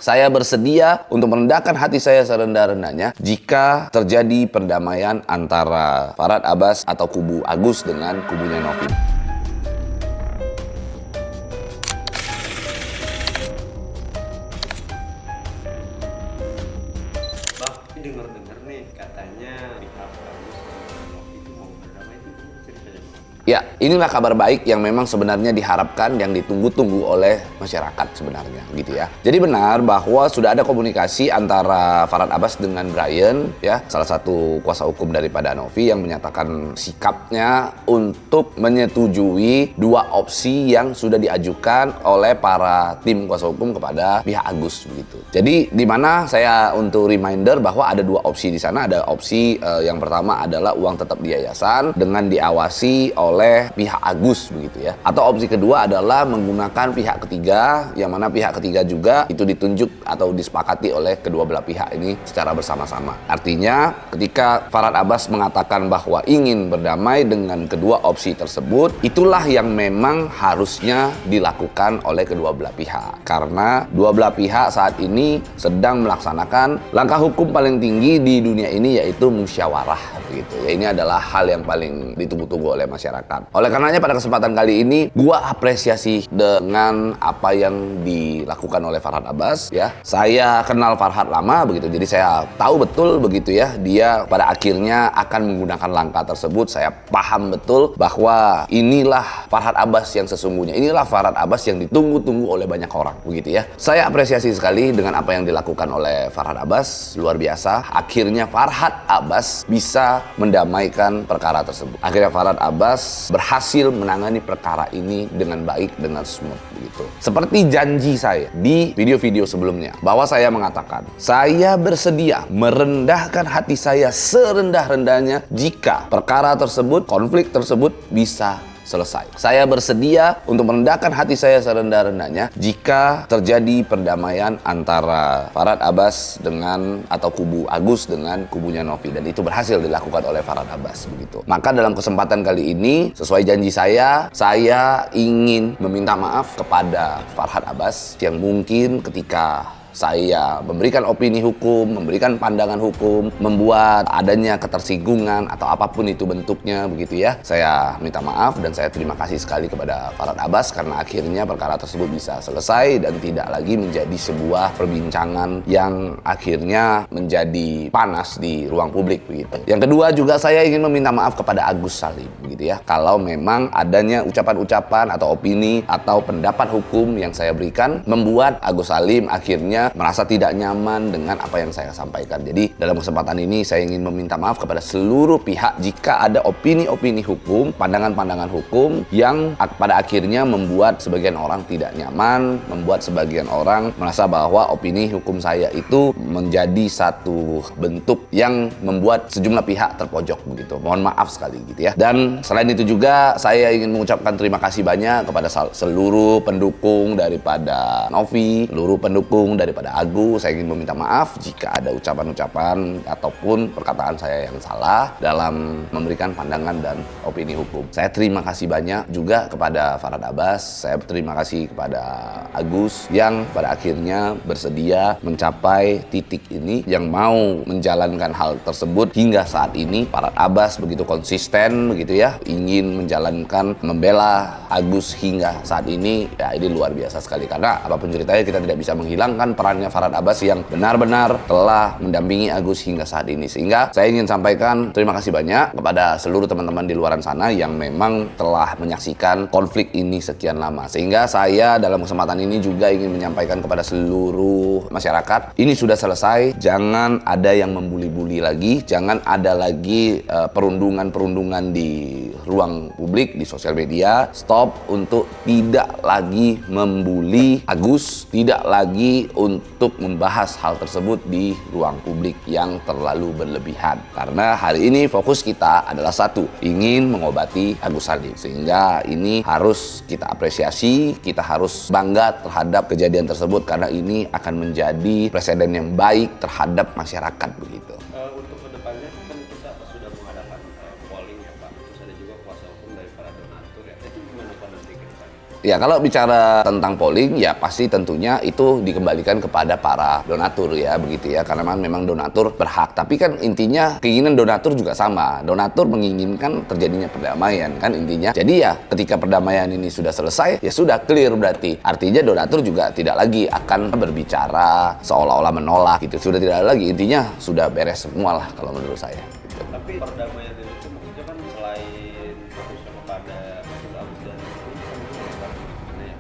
Saya bersedia untuk merendahkan hati saya serendah-rendahnya jika terjadi perdamaian antara Farhad Abbas atau kubu Agus dengan kubunya Novi. Bang, dengar-dengar nih katanya pihak Agus sama Novi itu mau berdamai, itu ceritanya Bang. Ya, inilah kabar baik yang memang sebenarnya diharapkan, yang ditunggu-tunggu oleh masyarakat sebenarnya gitu ya. Jadi benar bahwa sudah ada komunikasi antara Farhad Abbas dengan Brian ya, salah satu kuasa hukum daripada Novi yang menyatakan sikapnya untuk menyetujui dua opsi yang sudah diajukan oleh para tim kuasa hukum kepada pihak Agus begitu. Jadi di mana saya untuk reminder bahwa ada dua opsi di sana. Ada opsi yang pertama adalah uang tetap di yayasan dengan diawasi oleh pihak Agus begitu ya. Atau opsi kedua adalah menggunakan pihak ketiga, yang mana pihak ketiga juga itu ditunjuk atau disepakati oleh kedua belah pihak ini secara bersama-sama. Artinya ketika Farhad Abbas mengatakan bahwa ingin berdamai dengan kedua opsi tersebut, itulah yang memang harusnya dilakukan oleh kedua belah pihak. Karena dua belah pihak saat ini sedang melaksanakan langkah hukum paling tinggi di dunia ini, yaitu musyawarah begitu. Ya, ini adalah hal yang paling ditunggu-tunggu oleh masyarakat. Oleh karenanya pada kesempatan kali ini gua apresiasi dengan apa yang dilakukan oleh Farhad Abbas ya. Saya kenal Farhad lama begitu. Jadi saya tahu betul begitu ya, dia pada akhirnya akan menggunakan langkah tersebut. Saya paham betul bahwa inilah Farhad Abbas yang sesungguhnya. Inilah Farhad Abbas yang ditunggu-tunggu oleh banyak orang begitu ya. Saya apresiasi sekali dengan apa yang dilakukan oleh Farhad Abbas, luar biasa. Akhirnya Farhad Abbas bisa mendamaikan perkara tersebut. Akhirnya Farhad Abbas berhasil menangani perkara ini dengan baik, dengan smooth begitu. Seperti janji saya di video-video sebelumnya bahwa saya mengatakan saya bersedia merendahkan hati saya serendah-rendahnya jika perkara tersebut, konflik tersebut bisa selesai. Saya bersedia untuk merendahkan hati saya serendah-rendahnya jika terjadi perdamaian antara Farhad Abbas dengan atau kubu Agus dengan kubunya Novi, dan itu berhasil dilakukan oleh Farhad Abbas begitu. Maka dalam kesempatan kali ini sesuai janji saya ingin meminta maaf kepada Farhad Abbas yang mungkin ketika saya memberikan opini hukum, memberikan pandangan hukum, membuat adanya ketersinggungan atau apapun itu bentuknya begitu ya. Saya minta maaf dan saya terima kasih sekali kepada Farhad Abbas karena akhirnya perkara tersebut bisa selesai dan tidak lagi menjadi sebuah perbincangan yang akhirnya menjadi panas di ruang publik begitu. Yang kedua juga saya ingin meminta maaf kepada Agus Salim begitu ya. Kalau memang adanya ucapan-ucapan atau opini atau pendapat hukum yang saya berikan membuat Agus Salim akhirnya merasa tidak nyaman dengan apa yang saya sampaikan. Jadi dalam kesempatan ini saya ingin meminta maaf kepada seluruh pihak jika ada opini-opini hukum, pandangan-pandangan hukum yang pada akhirnya membuat sebagian orang tidak nyaman, membuat sebagian orang merasa bahwa opini hukum saya itu menjadi satu bentuk yang membuat sejumlah pihak terpojok begitu. Mohon maaf sekali gitu ya. Dan selain itu juga saya ingin mengucapkan terima kasih banyak kepada seluruh pendukung daripada Novi, seluruh pendukung daripada Agus. Saya ingin meminta maaf jika ada ucapan-ucapan ataupun perkataan saya yang salah dalam memberikan pandangan dan opini hukum. Saya terima kasih banyak juga kepada Farhad Abbas. Saya terima kasih kepada Agus yang pada akhirnya bersedia mencapai titik ini, yang mau menjalankan hal tersebut hingga saat ini. Farhad Abbas begitu konsisten begitu ya, ingin menjalankan, membela Agus hingga saat ini. Ya, ini luar biasa sekali karena apapun ceritanya kita tidak bisa menghilangkan perannya Farhad Abbas yang benar-benar telah mendampingi Agus hingga saat ini. Sehingga saya ingin sampaikan terima kasih banyak kepada seluruh teman-teman di luar sana yang memang telah menyaksikan konflik ini sekian lama. Sehingga saya dalam kesempatan ini juga ingin menyampaikan kepada seluruh masyarakat, ini sudah selesai. Jangan ada yang membuli-buli lagi, jangan ada lagi perundungan-perundungan di ruang publik, di sosial media. Stop untuk tidak lagi membuli Agus, tidak lagi untuk membahas hal tersebut di ruang publik yang terlalu berlebihan. Karena hari ini fokus kita adalah satu, ingin mengobati Agus Salim. Sehingga ini harus kita apresiasi, kita harus bangga terhadap kejadian tersebut karena ini akan menjadi presiden yang baik terhadap masyarakat begitu. Untuk kedepannya kan kita sudah mengadakan polling ya Pak, terus ada juga kuasa hukum dari para donatur ya, itu gimana Pak nanti ke depannya? Ya kalau bicara tentang polling ya pasti tentunya itu dikembalikan kepada para donatur ya begitu ya, karena memang donatur berhak. Tapi kan intinya keinginan donatur juga sama. Donatur menginginkan terjadinya perdamaian kan intinya. Jadi ya ketika perdamaian ini sudah selesai ya sudah clear berarti. Artinya donatur juga tidak lagi akan berbicara seolah-olah menolak gitu. Sudah tidak ada lagi, intinya sudah beres semua lah kalau menurut saya. Gitu. Tapi perdamaian itu maksudnya kan selain fokusnya kepada kasus Agus dan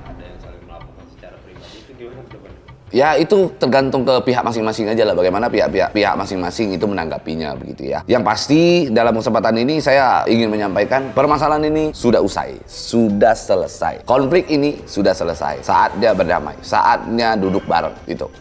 ada yang saling melaporkan secara pribadi, itu gimana ke depan? Ya itu tergantung ke pihak masing-masing aja lah, bagaimana pihak masing-masing itu menanggapinya begitu ya. Yang pasti dalam kesempatan ini saya ingin menyampaikan permasalahan ini sudah usai, sudah selesai. Konflik ini sudah selesai. Saatnya berdamai, saatnya duduk bareng gitu.